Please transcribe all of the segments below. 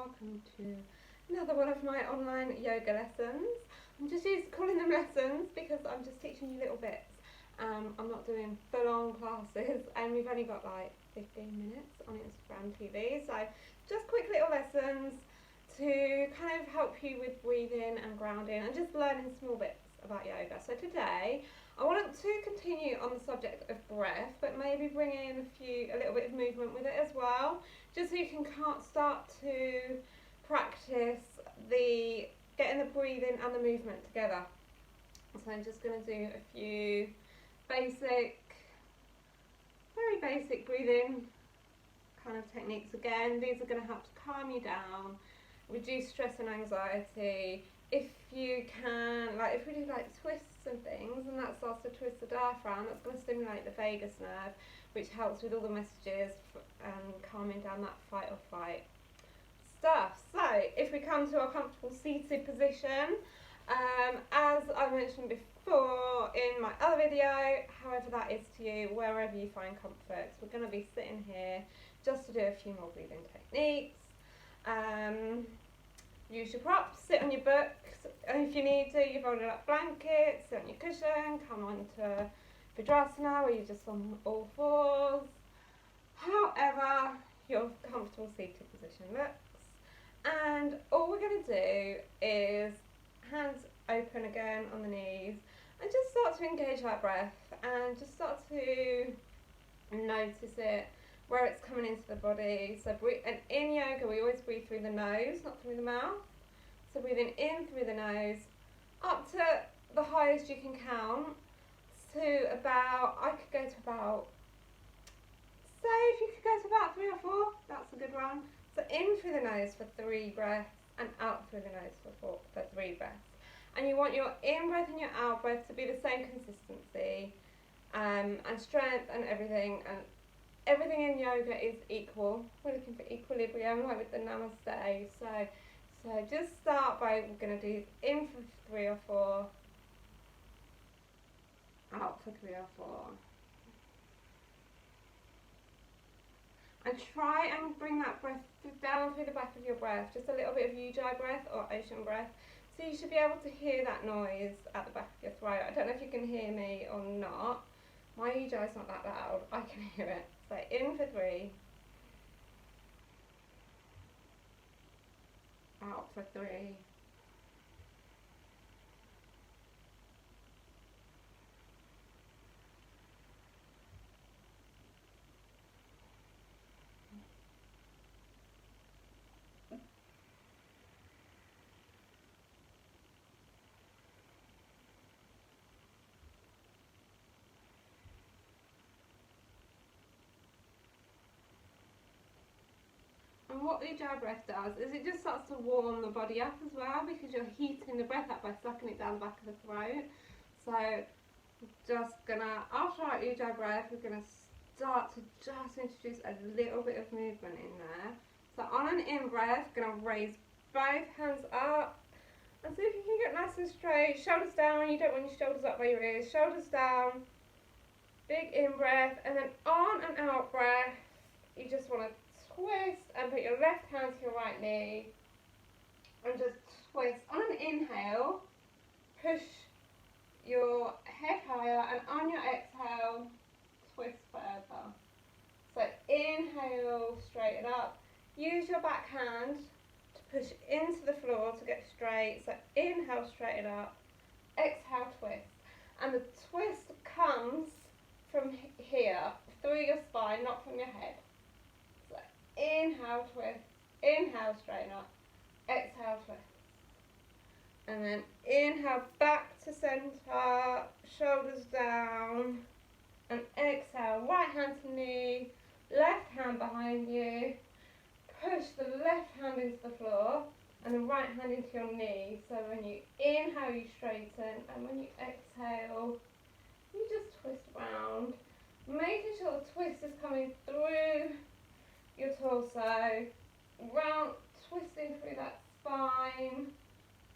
welcome to another one of my online yoga lessons. I'm just used to calling them lessons because I'm just teaching you little bits. I'm not doing full-on classes, and we've only got like 15 minutes on Instagram TV, so just quick little lessons to kind of help you with breathing and grounding and just learning small bits about yoga. So today I want to continue on the subject of breath, but maybe bring in a little bit of movement with it as well, just so you can start to practice getting the breathing and the movement together. So I'm just going to do a few very basic breathing kind of techniques again. These are going to help to calm you down, reduce stress and anxiety. If you can, like if we do like twists and things, and that starts to twist the diaphragm, that's going to stimulate the vagus nerve, which helps with all the messages and calming down that fight or flight stuff. So if we come to our comfortable seated position, as I mentioned before in my other video, however that is to you, wherever you find comfort, we're going to be sitting here just to do a few more breathing techniques. Use your props, sit on your books, and if you need to, you fold it up blanket, sit on your cushion, come onto Vajrasana where you're just on all fours. However your comfortable seated position looks. And all we're going to do is hands open again on the knees and just start to engage that breath and just start to notice it, where it's coming into the body. So and in yoga we always breathe through the nose, not through the mouth. So breathing in through the nose up to the highest you can count, to about, I could go to about, say if you could go to about 3 or 4, that's a good one. So in through the nose for 3 breaths and out through the nose for 3 breaths. And you want your in breath and your out breath to be the same consistency and strength and everything. And everything in yoga is equal. We're looking for equilibrium, like with the namaste. So just start by, we're going to do in for 3 or 4, out for 3 or 4. And try and bring that breath down through the back of your breath, just a little bit of Ujjayi breath or ocean breath. So you should be able to hear that noise at the back of your throat. I don't know if you can hear me or not. My Ujjayi's not that loud, I can hear it. So in for 3, out for 3. And what Ujjayi breath does is it just starts to warm the body up as well, because you're heating the breath up by sucking it down the back of the throat. So just gonna, after our Ujjayi breath, we're gonna start to just introduce a little bit of movement in there. So on an in breath, gonna raise both hands up and see if you can get nice and straight. Shoulders down, you don't want your shoulders up by your ears. Shoulders down, big in breath, and then on an out breath, you just want to twist and put your left hand to your right knee and just twist. On an inhale, push your head higher, and on your exhale, twist further. So inhale, straighten up. Use your back hand to push into the floor to get straight. So inhale, straighten up. Exhale, twist. And the twist comes from here, through your spine, not from your head. So inhale, twist. Inhale, straighten up. Exhale, twist. And then inhale, back to center, shoulders down. And exhale, right hand to knee, left hand behind you. Push the left hand into the floor and the right hand into your knee. So when you inhale, you straighten, and when you exhale, you just twist around. Making sure the twist is coming through your torso, round, twisting through that spine,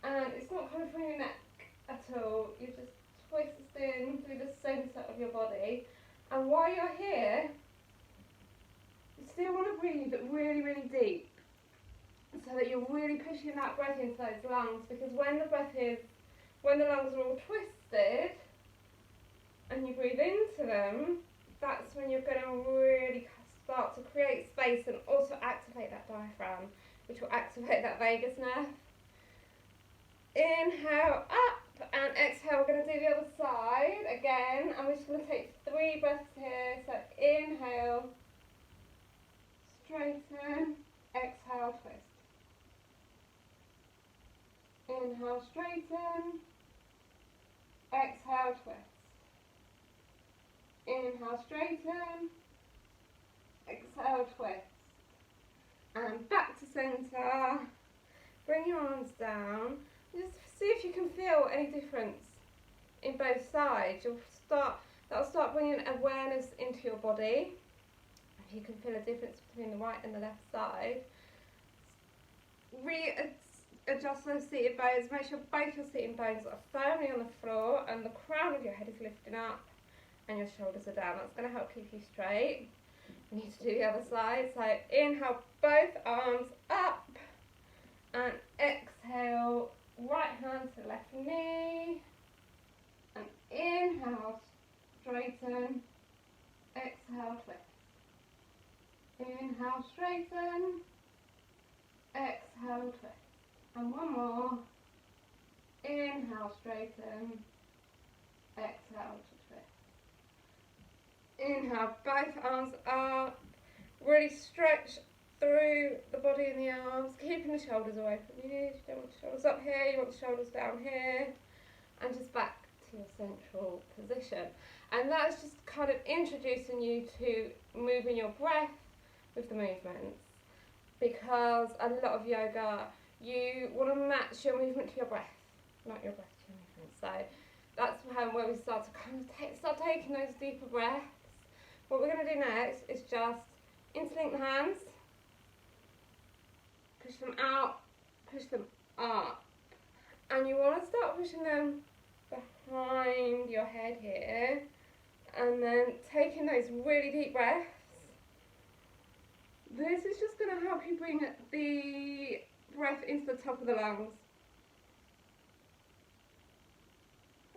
and it's not coming from your neck at all. You're just twisting through the centre of your body. And while you're here, you still want to breathe really, really deep. So that you're really pushing that breath into those lungs, because when the lungs are all twisted and you breathe into them, that's when you're going to really start to create space and also activate that diaphragm, which will activate that vagus nerve. Inhale up and exhale. We're going to do the other side again, and we're just going to take 3 breaths here. So inhale, straighten, exhale, twist. Inhale, straighten, exhale, twist. Inhale, straighten, exhale, twist. And back to centre. Bring your arms down. Just see if you can feel any difference in both sides. That'll start bringing awareness into your body. If you can feel a difference between the right and the left side. Readjust those seated bones. Make sure both your seated bones are firmly on the floor and the crown of your head is lifting up and your shoulders are down. That's going to help keep you straight. We need to do the other side. So inhale, both arms up, and exhale, right hand to left knee, and inhale, straighten, exhale, twist. Inhale, straighten, exhale, twist. And one more. Inhale, straighten, exhale to twist. Inhale, both arms up, really stretch through the body and the arms, keeping the shoulders away from you. You don't want the shoulders up here, you want the shoulders down here, and just back to your central position. And that's just kind of introducing you to moving your breath with the movements, because a lot of yoga, you want to match your movement to your breath, not your breath to your movement. So that's where we start to kind of start taking those deeper breaths. What we're going to do next is just interlink the hands, push them out, push them up, and you want to start pushing them behind your head here, and then taking those really deep breaths. This is just going to help you bring the breath into the top of the lungs.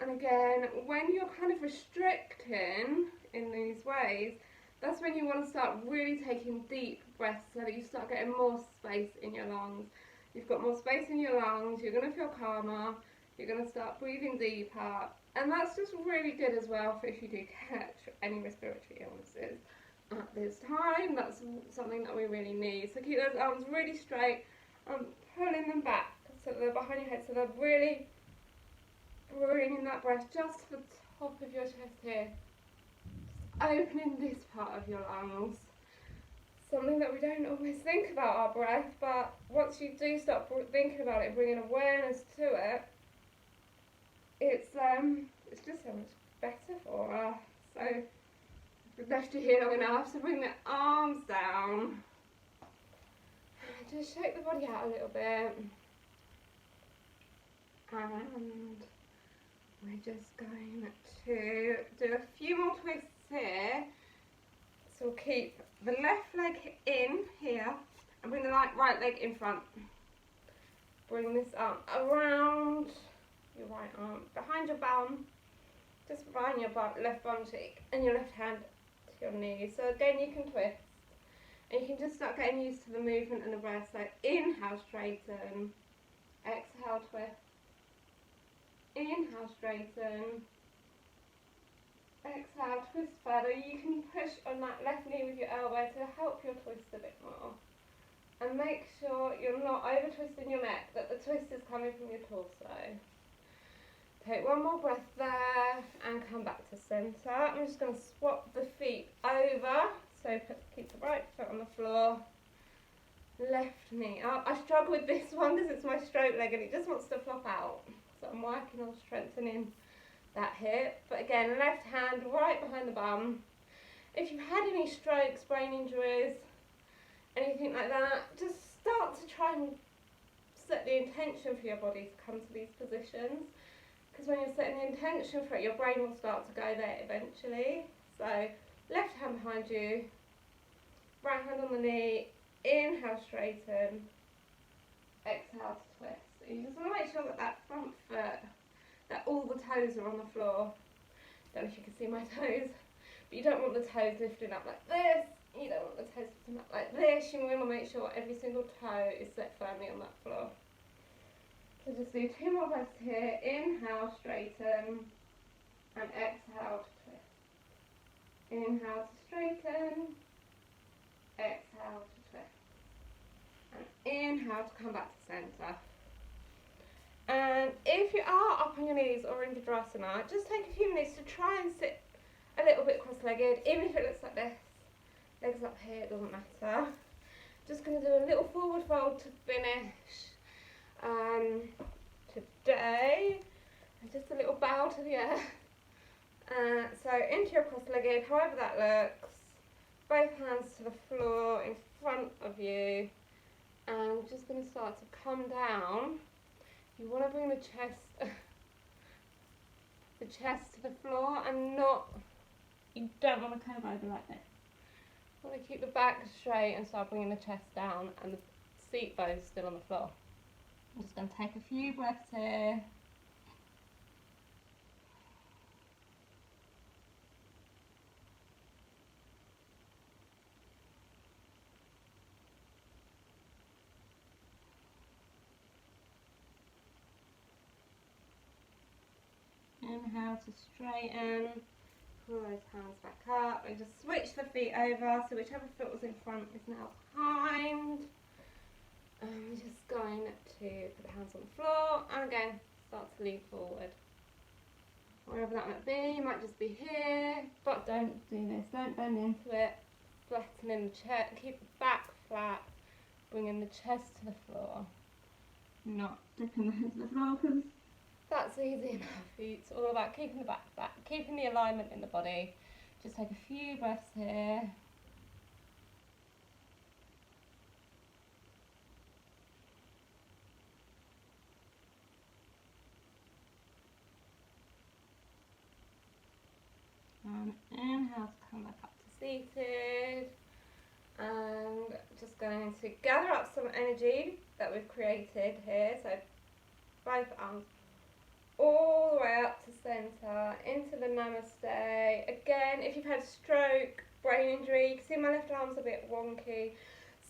And again, when you're kind of restricting in these ways, that's when you want to start really taking deep breaths so that you start getting more space in your lungs. You've got more space in your lungs, you're going to feel calmer, you're going to start breathing deeper, and that's just really good as well for if you do catch any respiratory illnesses at this time. That's something that we really need. So keep those arms really straight and pulling them back so they're behind your head, so they're really bringing that breath just to the top of your chest here. Opening this part of your lungs. Something that we don't always think about our breath, but once you do start thinking about it, bringing awareness to it, it's just so much better for us. So we've left you here long enough, so bring the arms down. Just shake the body out a little bit. And we're just going to do a few more twists here. So we'll keep the left leg in here and bring the right leg in front. Bring this arm around your right arm, behind your bum, just behind your left bum cheek, and your left hand to your knee. So again, you can twist. And you can just start getting used to the movement and the breath. So inhale, straighten, exhale, twist. Inhale, straighten, exhale, twist further. You can push on that left knee with your elbow to help your twist a bit more. And make sure you're not over twisting your neck, that the twist is coming from your torso. Take one more breath there and come back to centre. I'm just going to swap the feet over. So keep the right foot on the floor, left knee up. I struggle with this one because it's my stroke leg and it just wants to flop out. So I'm working on strengthening that hip. But again, left hand right behind the bum. If you've had any strokes, brain injuries, anything like that, just start to try and set the intention for your body to come to these positions. Because when you're setting the intention for it, your brain will start to go there eventually. So left hand behind you, right hand on the knee, inhale, straighten, exhale to twist. So you just want to make sure that that front foot, that all the toes are on the floor. Don't know if you can see my toes, but you don't want the toes lifting up like this. You don't want the toes lifting up like this. You want to make sure every single toe is set firmly on that floor. So just do 2 more breaths here. Inhale, straighten, and exhale to twist. Inhale to straighten, exhale to twist. And inhale to come back to centre. And if you are up on your knees or in Vajrasana, just take a few minutes to try and sit a little bit cross-legged, even if it looks like this. Legs up here, it doesn't matter. Just going to do a little forward fold to finish today. And just a little bow to the earth. So into your cross-legged, however that looks. Both hands to the floor in front of you. And I'm just going to start to come down. You want to bring the chest to the floor and you don't want to curve over like this. You want to keep the back straight and start bringing the chest down and the seat bones still on the floor. I'm just going to take a few breaths here. Inhale to straighten, pull those hands back up and just switch the feet over, so whichever foot was in front is now behind. And we're just going to put the hands on the floor and again start to lean forward. Wherever that might be, you might just be here, but don't do this, don't bend into it. Flattening the chest, keep the back flat, bringing the chest to the floor. Not dipping the head to the floor because that's easy enough. It's all about keeping the back flat, keeping the alignment in the body. Just take a few breaths here. And inhale to come back up to seated. And just going to gather up some energy that we've created here. So both arms all the way up to centre, into the namaste. Again, if you've had a stroke, brain injury, you can see my left arm's a bit wonky.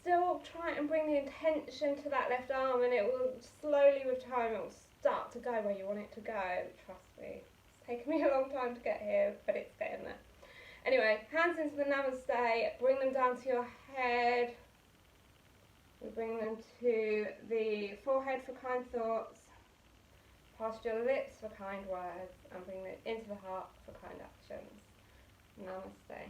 Still try and bring the intention to that left arm and it will slowly with time, it will start to go where you want it to go, trust me. It's taken me a long time to get here, but it's getting there. Anyway, hands into the namaste, bring them down to your head. We bring them to the forehead for kind thoughts. Past your lips for kind words and bring it into the heart for kind actions. Namaste.